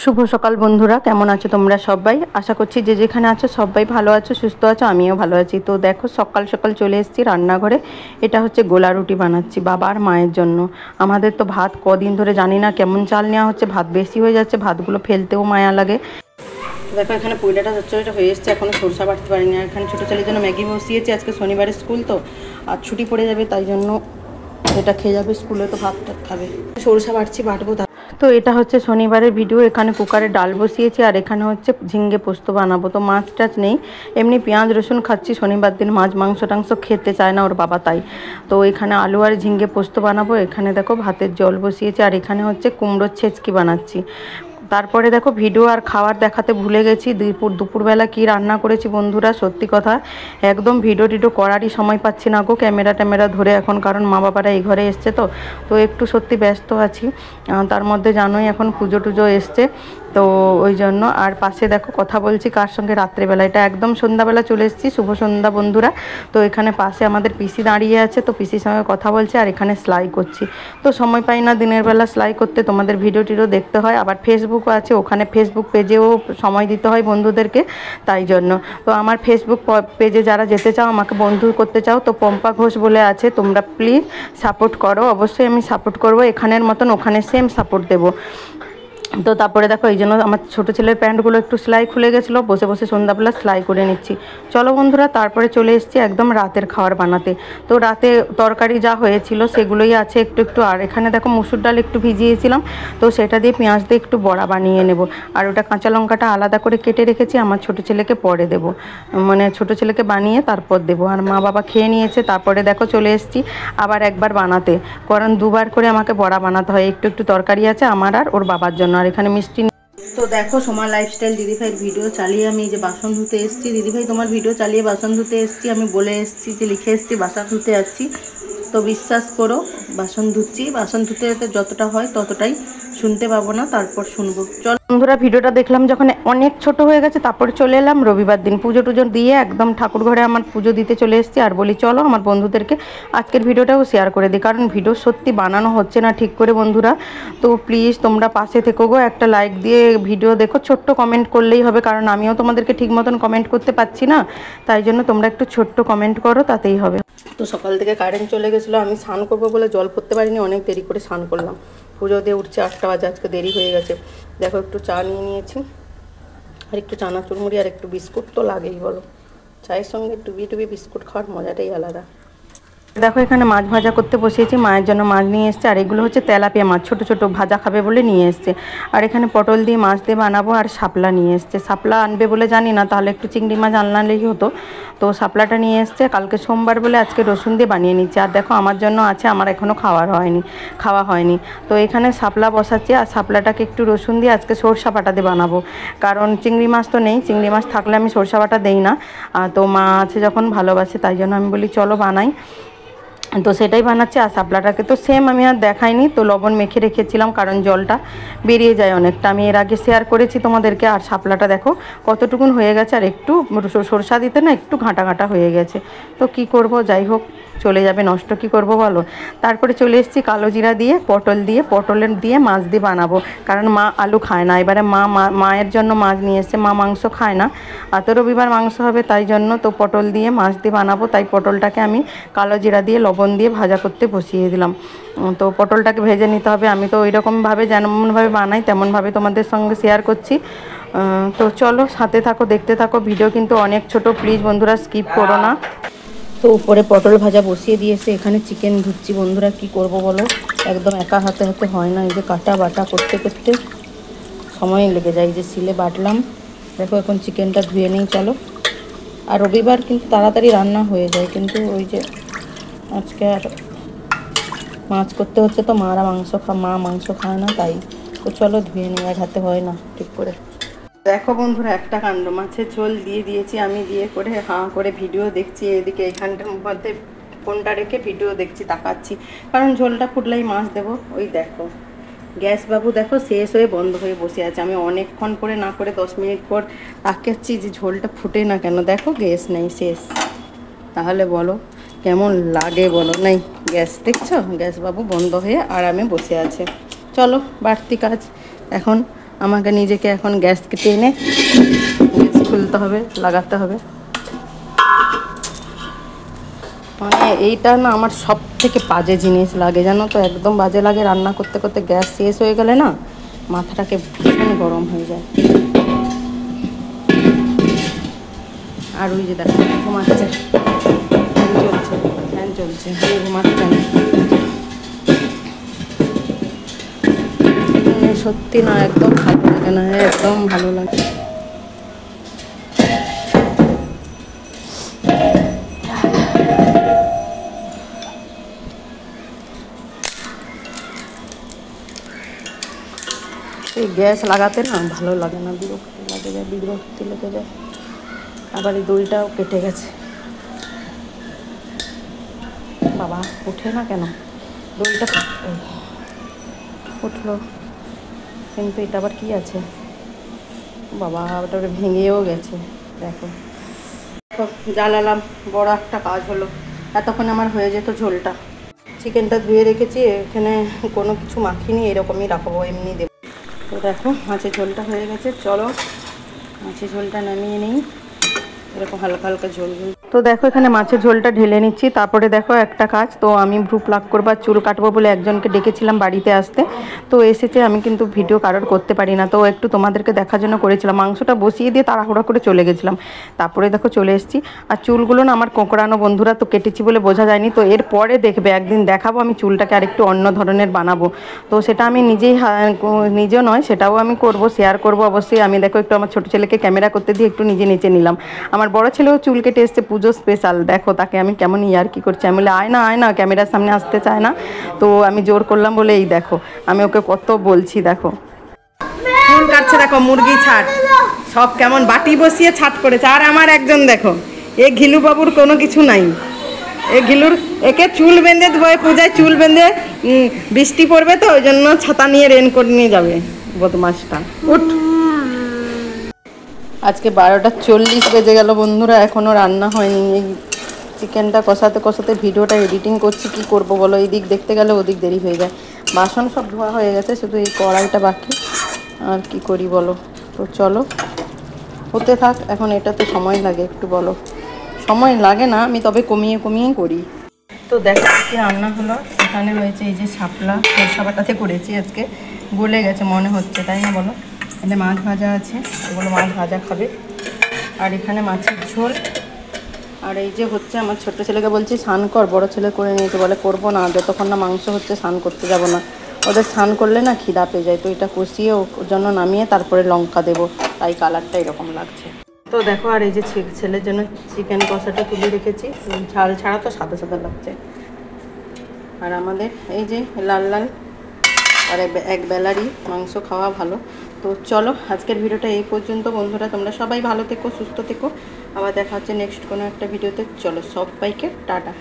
শুভ সকাল বন্ধুরা, কেমন আছো তোমরা সবাই? আশা করছি যে যেখানে আছো সবাই ভালো আছো, সুস্থ আছো। আমিও ভালো আছি। তো দেখো সকাল সকাল চলে এসেছি রান্নাঘরে। এটা হচ্ছে গোলা রুটি বানাচ্ছি বাবা আর মায়ের জন্য। আমাদের তো ভাত কদিন ধরে জানি না কেমন চাল নেওয়া হচ্ছে, ভাত বেশি হয়ে যাচ্ছে, ভাতগুলো ফেলতেও মায়া লাগে। দেখো এখানে পুইলাটা চচ্চড়িটা হয়ে এসছে, এখনও সরষা বাটতে পারিনি। আর এখানে ছোটো ছেলের জন্য ম্যাগি বসিয়েছি, আজকে শনিবারের স্কুল তো আর ছুটি পড়ে যাবে, তাই জন্য এটা খেয়ে যাবে, স্কুলে তো ভাত টাত খাবে। সরষা বাটছি, বাটবো। তো এটা হচ্ছে শনিবারের ভিডিও। এখানে কুকারে ডাল বসিয়েছি আর এখানে হচ্ছে ঝিঙ্গে পোস্ত বানাবো। তো মাছ টাছ নেই, এমনি পেঁয়াজ রসুন খাচ্ছি। শনিবার দিন মাছ মাংস টাংস খেতে চায় না ওর বাবা, তাই। তো এখানে আলু আর ঝিঙ্গে পোস্ত বানাবো। এখানে দেখো ভাতের জল বসিয়েছি আর এখানে হচ্ছে কুমড়োর ছেচকি বানাচ্ছি। তারপরে দেখো ভিডিও আর খাবার দেখাতে ভুলে গেছি। দুপুরবেলা কি রান্না করেছি বন্ধুরা, সত্যি কথা একদম ভিডিও টিডিও করারই সময় পাচ্ছি না গো, ক্যামেরা ট্যামেরা ধরে এখন। কারণ মা বাবারা এই ঘরে এসছে তো একটু সত্যি ব্যস্ত আছি। তার মধ্যে জানোই এখন পুজো টুজো এসছে, তো ওই জন্য। আর পাশে দেখো কথা বলছি কার সঙ্গে, রাত্রেবেলা। এটা একদম সন্ধ্যাবেলা চলে এসেছি। শুভ সন্ধ্যা বন্ধুরা। তো এখানে পাশে আমাদের পিসি দাঁড়িয়ে আছে, তো পিসির সঙ্গে কথা বলছে আর এখানে সেলাই করছি। তো সময় পাই না দিনের বেলা সেলাই করতে, তোমাদের ভিডিও টিডিও দেখতে হয়। আবার ফেসবুকও আছে, ওখানে ফেসবুক পেজেও সময় দিতে হয় বন্ধুদেরকে, তাই জন্য। তো আমার ফেসবুক পেজে যারা যেতে চাও, আমাকে বন্ধু করতে চাও, তো পম্পা ঘোষ বলে আছে, তোমরা প্লিজ সাপোর্ট করো। অবশ্যই আমি সাপোর্ট করবো, এখানের মতন ওখানে সেম সাপোর্ট দেবো। তো তারপরে দেখো এই জন্য আমার ছোটো ছেলের প্যান্টগুলো একটু সেলাই খুলে গেছিলো, বসে বসে সন্ধ্যাবেলা সেলাই করে নিচ্ছি। চলো বন্ধুরা, তারপরে চলে এসেছি একদম রাতের খাবার বানাতে। তো রাতে তরকারি যা হয়েছিল সেগুলোই আছে একটু একটু। আর এখানে দেখো মুসুর ডাল একটু ভিজিয়েছিলাম, তো সেটা দিয়ে পেঁয়াজ দিয়ে একটু বড়া বানিয়ে নেব। আর ওটা কাঁচা লঙ্কাটা আলাদা করে কেটে রেখেছি, আমার ছোটো ছেলেকে পরে দেবো, মানে ছোটো ছেলেকে বানিয়ে তারপর দেবো। আর মা বাবা খেয়ে নিয়েছে। তারপরে দেখো চলে এসেছি আবার একবার বানাতে, কারণ দুবার করে আমাকে বড়া বানাতে হয়। একটু একটু তরকারি আছে আমার আর ওর বাবার জন্য, আর এখানে মিষ্টি। তো দেখো সোমা লাইফস্টাইল দিদিভাইয়ের ভিডিও চালিয়ে আমি এই যে বাসন ধুতে এসেছি। দিদিভাই তোমার ভিডিও চালিয়ে বাসন ধুতে এসেছি, আমি বলে এসেছি যে লিখে এসেছি বাসন ধুতে যাচ্ছি। তো বিশ্বাস করো বাসন ধুচ্ছি, বাসন ধুতে যেতে যতটা হয় ততটাই শুনতে পাবো না, তারপর শুনবো। চল বন্ধুরা, ভিডিওটা দেখলাম যখন অনেক ছোট হয়ে গেছে, তারপরে চলে এলাম রবিবার দিন পুজো টুজো দিয়ে একদম ঠাকুর ঘরে আমার পুজো দিতে চলে এসেছি। আর বলি চলো আমার বন্ধুদেরকে আজকের ভিডিওটাও শেয়ার করে দিই, কারণ ভিডিও সত্যি বানানো হচ্ছে না ঠিক করে বন্ধুরা। তো প্লিজ তোমরা পাশে থেকো গো, একটা লাইক দিয়ে ভিডিও দেখো, ছোট্ট কমেন্ট করলেই হবে, কারণ আমিও তোমাদেরকে ঠিক মতন কমেন্ট করতে পারছি না, তাই জন্য তোমরা একটু ছোট্ট কমেন্ট করো, তাতেই হবে। তো সকাল থেকে কারেন্ট চলে গেছিলো, আমি স্নান করবো বলে জল পড়তে পারিনি, অনেক দেরি করে স্নান করলাম। পুজো দিয়ে উঠছে 8টা বাজে, আজকে দেরি হয়ে গেছে। দেখো একটু চা নিয়ে নিয়েছি, আর একটু চানাচুর মুড়ি আর একটু বিস্কুট তো লাগেই বলো, চায়ের সঙ্গে টুবি বিস্কুট খাওয়ার মজাটাই আলাদা। দেখো এখানে মাছ ভাজা করতে বসিয়েছি, মায়ের জন্য মাছ নিয়ে এসছে। আর এগুলো হচ্ছে তেলাপিয়া মাছ, ছোটো ছোটো ভাজা খাবে বলে নিয়ে এসছে। আর এখানে পটল দিয়ে মাছ দিয়ে বানাবো। আর শাপলা নিয়ে এসছে, শাপলা আনবে বলে জানি না, তাহলে একটু চিংড়ি মাছ আনলেই হতো। তো শাপলাটা নিয়ে এসছে, কালকে সোমবার বলে আজকে রসুন দিয়ে বানিয়ে নিচ্ছে। আর দেখো আমার জন্য আছে, আমার এখনও খাওয়া হয়নি। তো এখানে শাপলা বসাচ্ছি, আর শাপলাটাকে একটু রসুন দিয়ে আজকে সরষা বাটা দিয়ে বানাবো, কারণ চিংড়ি মাছ তো নেই। চিংড়ি মাছ থাকলে আমি সরষা বাটা দেই না, তো মা আছে যখন ভালোবাসে, তাই জন্য আমি বলি চলো বানাই। তো সেটাই বানাচ্ছি। আর শাপলাটাকে তো সেম আমি আর দেখাইনি, তো লবণ মেখে রেখেছিলাম, কারণ জলটা বেরিয়ে যায় অনেকটা, আমি এর আগে শেয়ার করেছি তোমাদেরকে। আর শাপলাটা দেখো কতটুকুন হয়ে গেছে, আর একটু সরষা দিতে না একটু ঘাঁটা ঘাঁটা হয়ে গেছে। তো কি করব, যাই হোক চলে যাবে, নষ্ট কি করব বলো। তারপরে চলে এসেছি কালো জিরা দিয়ে পটলের দিয়ে মাছ দিয়ে বানাবো, কারণ মা আলু খায় না। এবারে মায়ের জন্য মাছ নিয়ে এসছে, মা মাংস খায় না, আর তো রবিবার মাংস হবে, তাই জন্য তো পটল দিয়ে মাছ দিয়ে বানাবো। তাই পটলটাকে আমি কালো জিরা দিয়ে লবণ দিয়ে ভাজা করতে বসিয়ে দিলাম। তো পটলটাকে ভেজে নিতে হবে, আমি তো ওই রকমভাবে যেমনভাবে বানাই তেমনভাবে তোমাদের সঙ্গে শেয়ার করছি। তো চলো সাথে থাকো, দেখতে থাকো। ভিডিও কিন্তু অনেক ছোট, প্লিজ বন্ধুরা স্কিপ করো না। তো উপরে পটল ভাজা বসিয়ে দিয়েছে, এখানে চিকেন ধুচ্ছি বন্ধুরা, কি করব বলো, একদম একা হাতে হয় না, এই যে কাটা বাটা করতে করতে সময় লেগে যায়। এই যে সিলে বাটলাম, দেখো এখন চিকেনটা ধুয়ে নেই চলো। আর রবিবার কিন্তু তাড়াতাড়ি রান্না হয়ে যায়, কিন্তু ওই যে আজকে আর মাছ করতে হচ্ছে, তো মা মাংস খায় না, তাই। তো চলো ধুয়ে নিই, এক হাতে হয় না ঠিক করে। দেখো বন্ধুরা একটা কাণ্ড, মাছের ঝোল দিয়ে দিয়েছি আমি, দিয়ে করে হাঁ করে ভিডিও দেখছি, এদিকে এইখানটার মধ্যে ফোনটা রেখে ভিডিও দেখছি, তাকাচ্ছি, কারণ ঝোলটা ফুটলেই মাছ দেবো। ওই দেখো গ্যাস বাবু দেখো শেষ হয়ে বন্ধ হয়ে বসে আছে, আমি অনেকক্ষণ করে না করে 10 মিনিট পর তাকাচ্ছি যে ঝোলটা ফুটে না কেন। দেখো গ্যাস নেই, শেষ। তাহলে বলো কেমন লাগে বলো, নেই গ্যাস, দেখছো গ্যাস বাবু বন্ধ হয়ে আরামে বসে আছে। চলো বাড়তি কাজ এখন আমাকে নিজেকে এখন গ্যাস কেটে এনে গ্যাস খুলতে হবে, লাগাতে হবে। মানে এইটা না আমার সব থেকে বাজে জিনিস লাগে, জানো তো, একদম বাজে লাগে। রান্না করতে করতে গ্যাস শেষ হয়ে গেলে না মাথাটাকে ভীষণ গরম হয়ে যায়। আর ওই যে দেখো ঘুমাচ্ছে, ফ্যান চলছে, ঘুমাচ্ছে না। সত্যি না, একদম ভালো লাগে না, একদম ভালো লাগে। এই গ্যাস লাগাতে না ভালো লাগে না, বিরক্তি লাগে যায়, বিরক্তি লেগে যায়। আবার এই দড়িটাও কেটে গেছে। বাবা ওঠে না কেন, দড়িটা উঠলো, কিন্তু এটা আবার কি আছে, বাবা ওটা ভেঙেও গেছে। দেখো জ্বালালাম, বড় একটা কাজ হলো। এতক্ষণ আমার হয়ে যেত ঝোলটা। চিকেনটা ধুয়ে রেখেছি, এখানে কোনো কিছু মাখিনি, এরকমই রাখবো, এমনি দেবো। তো দেখো মাছের ঝোলটা হয়ে গেছে, চলো মাছের ঝোলটা নামিয়ে নিই। এরকম হালকা হালকা ঝোল। তো দেখো এখানে মাছের ঝোলটা ঢেলে নিচ্ছি। তারপরে দেখো একটা কাজ, তো আমি ভ্রু প্লাক করবার চুল কাটবো বলে একজনকে ডেকেছিলাম বাড়িতে আসতে, তো এসেছে। আমি কিন্তু ভিডিও কারোর করতে পারি না, তো একটু তোমাদেরকে দেখার জন্য করেছিলাম। মাংসটা বসিয়ে দিয়ে তাড়াহুড়া করে চলে গেছিলাম। তারপরে দেখো চলে এসেছি। আর চুলগুলো না আমার কোঁকড়ানো বন্ধুরা, তো কেটেছি বলে বোঝা যায়নি। তো এরপরে দেখবে একদিন দেখাবো আমি চুলটাকে আরেকটু অন্য ধরনের বানাবো। তো সেটা আমি নিজেও নয়, সেটাও আমি করব, শেয়ার করব অবশ্যই। আমি দেখো একটু আমার ছোটো ছেলেকে ক্যামেরা করতে দিয়ে একটু নিজে নেচে নিলাম। আমার বড় ছেলেও চুল কেটে এসছে পুজো স্পেশাল। দেখো তাকে আমি কেমন ইয়ার্কি করছি, আমি বলে আয় না ক্যামেরার সামনে আসতে চায় না, তো আমি জোর করলাম বলে এই দেখো আমি ওকে কত বলছি। দেখো চুল কাটছে, দেখো মুরগি ছাট সব কেমন বাটি বসিয়ে ছাট করেছে। আর আমার একজন দেখো, এ ঘিলু বাবুর কোনো কিছু নাই। এ ঘিলুর একে চুল বেঁধে ধোয়ে, পূজায় চুল বেঁধে, বৃষ্টি পড়বে তো ওই জন্য ছাতা নিয়ে রেনকোট নিয়ে যাবে বদমাসটা। উঠ, আজকে 12:40 বেজে গেল বন্ধুরা, এখনও রান্না হয়নি। এই চিকেনটা কষাতে কষাতে ভিডিওটা এডিটিং করছি, কি করব বলো। এই দিক দেখতে গেলে ওদিক দেরি হয়ে যায়। বাসন সব ধোয়া হয়ে গেছে, শুধু এই কড়াইটা বাকি। আর কি করি বলো। তো চলো হতে থাক। এখন এটা তো সময় লাগে একটু, বলো। সময় লাগে না, আমি তবে কমিয়ে কমিয়ে করি। তো দেখো কি রান্না হলো। এখানে রয়েছে এই যে শাপলা, সরষা বাটাতে করেছি আজকে, গলে গেছে মনে হচ্ছে, তাই না বলো। এখানে মাছ ভাজা আছে, এগুলো মাছ ভাজা খাবে। আর এখানে মাছের ঝোল। আর এই যে হচ্ছে আমার ছোট্ট ছেলেকে বলছি স্নান কর, বড় ছেলে করে নিয়েছে, বলে করবো না, যতক্ষণ না মাংস হচ্ছে স্নান করতে যাব না। ওদের স্নান করলে না খিদা পেয়ে যায়। তো এটা কষিয়ে ওর জন্য নামিয়ে তারপরে লঙ্কা দেবো, তাই কালারটা এরকম লাগছে। তো দেখো আর এই যে ছেলের জন্য চিকেন কষাটা তুলে রেখেছি, ঝাল ছাড়া তো সাদা সাদা লাগছে। আর আমাদের এই যে লাল লাল, আর এক বেলারই মাংস খাওয়া ভালো। তো চলো আজকের ভিডিওটা এই পর্যন্ত বন্ধুরা। তোমরা সবাই ভালো থেকো, সুস্থ থেকো। আবার দেখা হচ্ছে নেক্সট কোনো একটা ভিডিওতে। চলো সবাইকে টাটা।